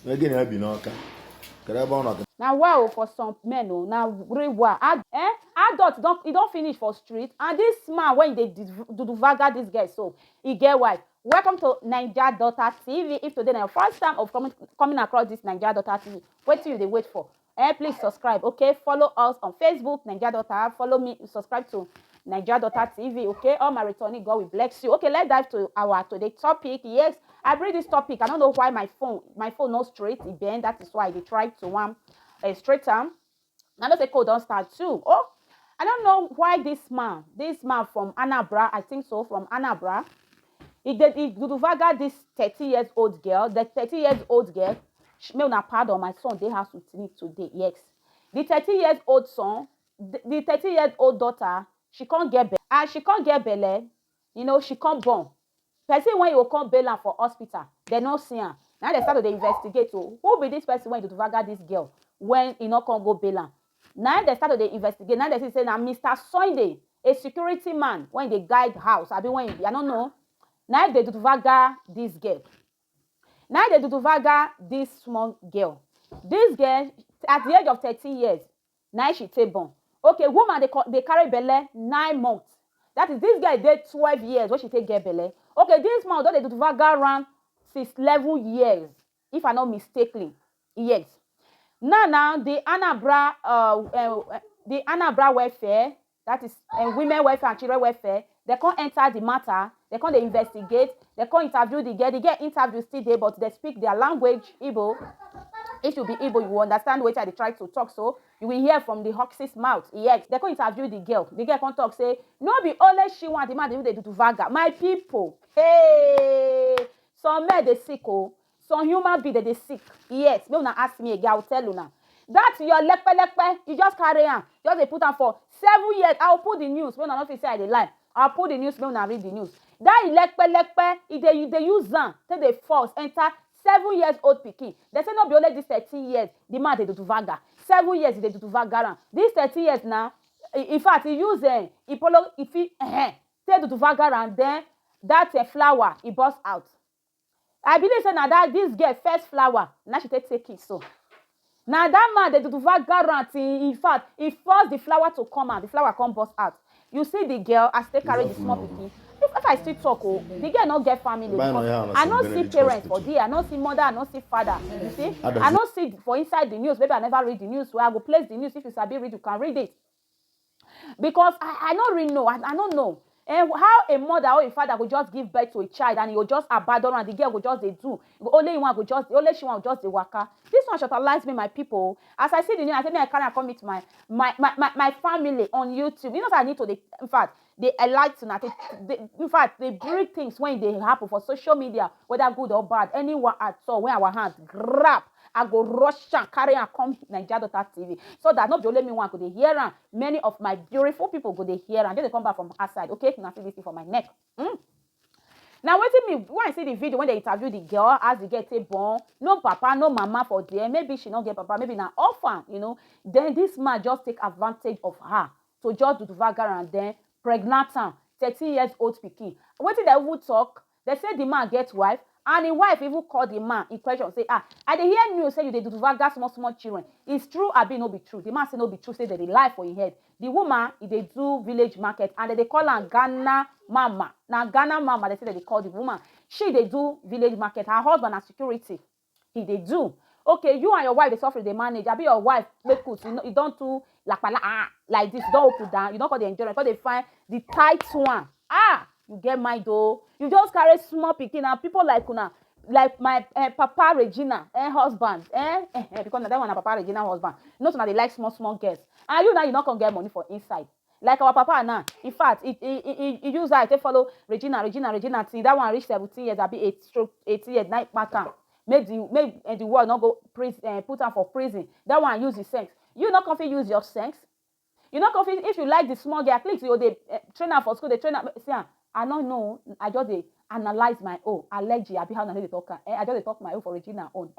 Again, I be no okay. Now wow for some men oh, now real wow. Adult don't finish for street, and this man when they do vaga this guy, so he get wife. Welcome to Naija Daughter TV. If today na your first time of coming across this Naija Daughter TV, what till you they wait for? Please subscribe, okay? Follow us on Facebook, Naija Daughter. Follow me, subscribe to Naija Daughter TV, okay? All my returning, God will bless you. Okay, let's dive to our today topic. Yes, I bring this topic. I don't know why my phone not straight. It bend. That is why they try to straight arm. I know say code don't start too. Oh, I don't know why this man from Anambra, I think so, from Anambra, he vaga this 30 years old girl. The 30 years old girl, may una pardon my son, they have with me today. Yes. The 30 years old son, the 30 years old daughter, she can't get belle. And she can't get belle, you know, she can't born. Person when you come bail for hospital, they no see her. Now they start to investigate. So who be this person when you vaga this girl when you not come go bail? Now they start to investigate. Now they say now Mr. Sunday, a security man when they guide house. I mean when I don't know. Now they do vaga this girl. Now they do vaga this small girl. This girl at the age of 13 years, now she take born. Okay, woman they carry belle 9 months. That is this girl did 12 years when she take get belle. Okay, this man don dey do vaga around 11 years, if I'm not mistakenly. Yes. Now the Anambra welfare, that is women welfare and children welfare, they can't enter the matter, they can't investigate, they can't interview the girl. The girl interview still there, but they speak their language, Igbo. If you be able, you will understand what they try to talk. So you will hear from the Hoxie's mouth. Yes, they can interview the girl. The girl can talk, say, no be only she want the man they do to vaga. My people, hey, some men they sick, oh, some human being they sick. Yes, me una ask me again, I will tell you now. That your lepe, you just carry on. Just they put on for 7 years. I will put the news. When I not say I dey lie, I'll put the news when I read the news. That lepe, they use them till they force enter 7 years old pikin. They say not be only this 13 years. The man they do to vaga. 7 years they do to vaga. This 13 years now. In fact, he use if he say to vaga and then that flower he burst out. I believe say now that this girl first flower now she take it so. Now that man they do vaga in fact he forced the flower to come out. The flower come burst out. You see the girl as they carry the small pikin. If I still talk, oh, the girl not get family because I not see parents for there, I not see mother, I not see father. You see, I not see for inside the news. Maybe I never read the news, so I go place the news. If you sabi read, you can read it. Because I don't really know. I don't know. How a mother or a father will just give birth to a child and you just abandon and the girl will just they do. Only one will just only she one will just the waka. This one shortalize me, my people. As I see the news, I say me I can't come meet my family on YouTube. You know I need to in fact they like to not in fact they bring things when they happen for social media, whether good or bad, anyone at all when our hands grab. I go rush and carry and come Naija Daughter TV. So that not only me one could hear and many of my beautiful people could hear and then they come back from outside. Okay, now see this thing for my neck. Now waiting me when I see the video when they interview the girl as the girl take born, no papa, no mama for there. Maybe she not get papa, maybe not orphan, you know. Then this man just take advantage of her to just do the vagar and then pregnant her, 13 years old pikin. Waiting they will talk, they say the man get wife. And the wife even call the man in question, say, I dey hear news say you dey do vaga small children. It's true, abi no be true. The man say no be true, say they lie for his head. The woman, they do village market, and they call her Ghana mama. Now Ghana mama, they say that they call the woman. She they do village market. Her husband has security. They do. Okay, you and your wife, they suffer, they manage. Abi your wife, make good. You don't do like this. Don't open down. You don't call the enjoyment. Because they find the tight one. You get my dough. You just carry small pikin and people like una, like my Papa Regina husband, because that one na Papa Regina husband. Not now they like small girls. And you now you not gonna get money for inside. Like our papa now. In fact, he use that to follow Regina till that one reach 17 years, I be 18 years, night pattern. Make the world not go put her for prison. That one use the sex. You not confident use your sex. You not confident if you like the small girl, at least you they train her for school, they train her. See, I don't know. I just they analyze my own allergy. I be how they talk. I just they talk my own for Regina own.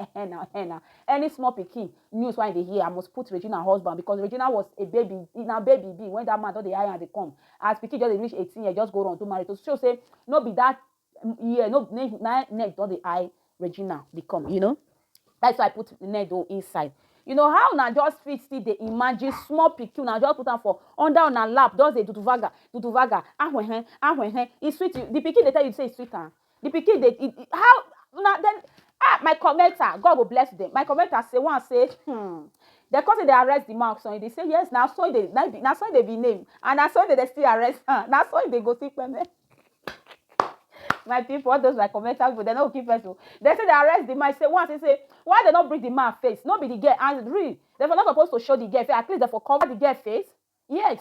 Any small pikin news why they hear, I must put Regina husband because Regina was a baby. Now baby be when that man don't they hire and they come. As pikin just they reach 18 years, just go on to marry. To show say no be that year, no next don't they eye Regina they come. You know. That's why I put needle inside. You know how na just fit still dey imagine small pikin na just put am for under una lap, just dey duduvaga, ahwehen. E sweet you. The pikin dey tell you say e sweet am. The pikin dey how na then my commenter, God will bless them. My commenter say one say they come say they arrest the man son. They say yes, now so they be named and now so they still arrest her. Now so they go see payment. My people, all those like commenters, but they don't keep person. They say they arrest the man. Say once they say why they not bring the man face? Not be the girl and real. They're not supposed to show the girl face. At least they for cover the girl face. Yes,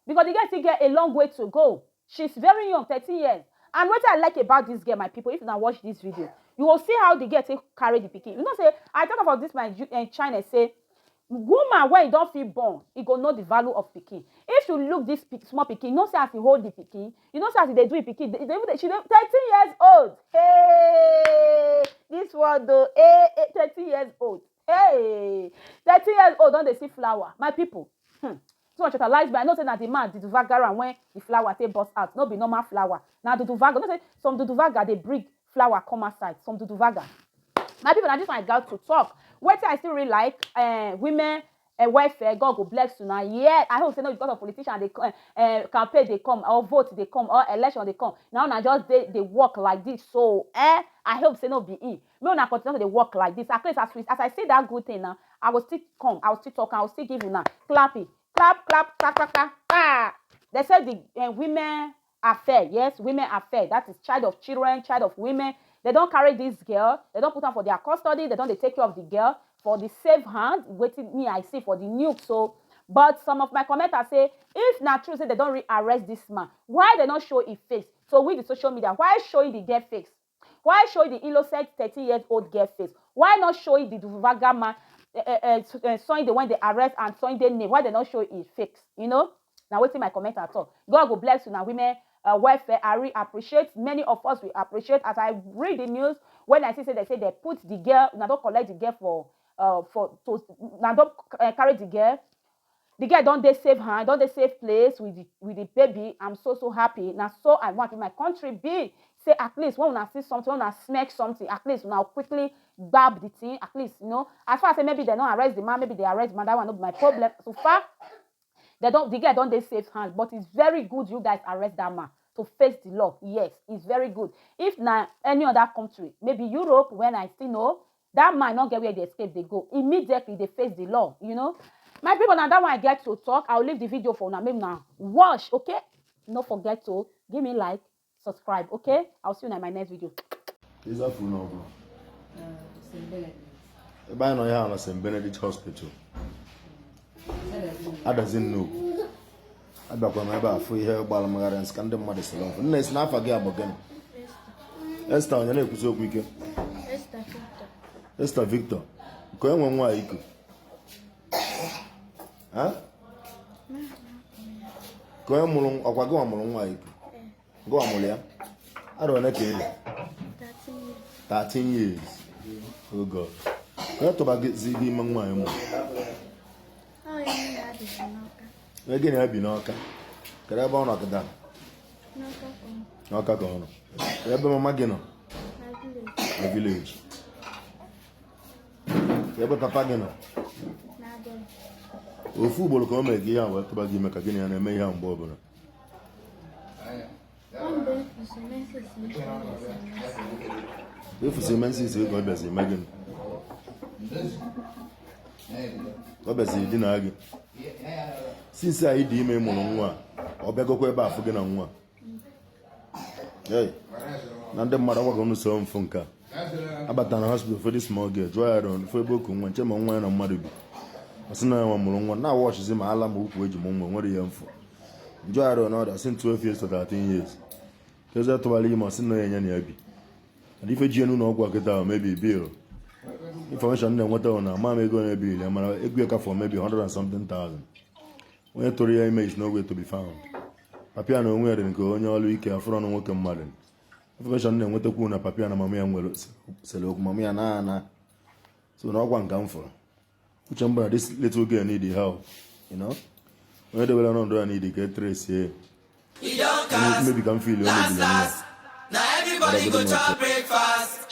because the girl still get a long way to go. She's very young, 13 years. And what I like about this girl, my people, if you now watch this video, you will see how the girl take carry the pikin. You know, say I talk about this my China say. Woman when you don't feel born, you go know the value of pikin. If you look this small pikin, you know say as you hold the pikin, you know say as they do it pikin, she 13 years old. Hey, this one though, 13 years old. Hey, 13 years old, don't they see flower? My people, so much utilize, but I know say that the man the duvaga when the flower take bust out, no be normal flower. Now the duvaga, no say some duvaga they bring flower come outside, some duvaga. My people, I just want God to talk. What I still really like, women welfare, God go bless you now. Yeah, I hope say no because of politicians they campaign they come, or vote they come, or election they come. Now just they work like this. So I hope say no be in. Me una continue to work like this. At least as I say that good thing now, I will still come, I will still talk, I will still give you now. Clappy, clap, clap, clap, clap, clap. Ah. They said the women affair. Yes, women affair. That is child of children, child of women. They don't carry this girl. They don't put her for their custody. They don't take care of the girl for the safe hand. Waiting me, I see for the nuke. So, but some of my commenters say, if not true, say they don't arrest this man. Why they not show his face? So with the social media, why showing the girl face? Why showing the innocent 13-year-old girl face? Why not showing the Duvaga man, showing the one they arrest and showing their name? Why they not show his face? You know? Now waiting my comment at all. God will bless you now, women. Welfare, I really appreciate. Many of us will appreciate. As I read the news, when I see say they put the girl, now don't collect the girl now don't carry the girl. The girl don't they save her, don't they save place with the baby. I'm so happy. Now so I want in my country be say at least when I see something, when I smack something, at least now quickly grab the thing. At least you know. As far as say maybe they don't arrest the man, maybe they arrest the man. That one not be my problem. So far. The girl don't they safe hands, but it's very good you guys arrest that man to face the law. Yes, it's very good. If not any other country, maybe Europe, when I still know, that man not get where they escape, they go. Immediately they face the law, you know. My people, now that one I get to talk, I'll leave the video for now. Maybe now watch, okay? Don't forget to give me like, subscribe, okay? I'll see you in my next video. Is that full now, bro? St. Benedict. By now, you have St. Benedict Hospital. I doesn't know. I back when I buy free hair ball and scandal mother salon. Next, not forget about again. Esther, on your name was so quick. Esther Victor. Going on why you huh? Going along, or go on why you go on, Molia. I don't know. 13 years. Oh God. Not to get Ziggy Mangma. Again, I be no. Can I born at that? No, Cacono. I have a magino. A village. You have a papagino. O football come again, what about you make again and a may have Bob. If you see Mensis, you go best imagine. What best you didn't argue. Since I did me one, or beg away back for getting one. Hey, none the mother was going to some funka. About an hospital for this small girl, dry on Facebook, and when Chairman went on Mother. I said, no one now watches him. Alam who wage moment. What are you for? Dry on order since 12 years to 13 years. Because that's why you must know any happy. And if a genuine no work it out, maybe bill. Information then what on a mammy going to be, I'm going to for maybe 100 and something thousand. When Toria is nowhere to be found. Papiano where and go on your week and front working mother. Information then what the Kuna Papiana Mamma will say, look, Mamma Nana. So no one come for. Which number this little girl need the help, you know? When they will not do any to get trace here. Maybe can feel you. Now everybody go to breakfast.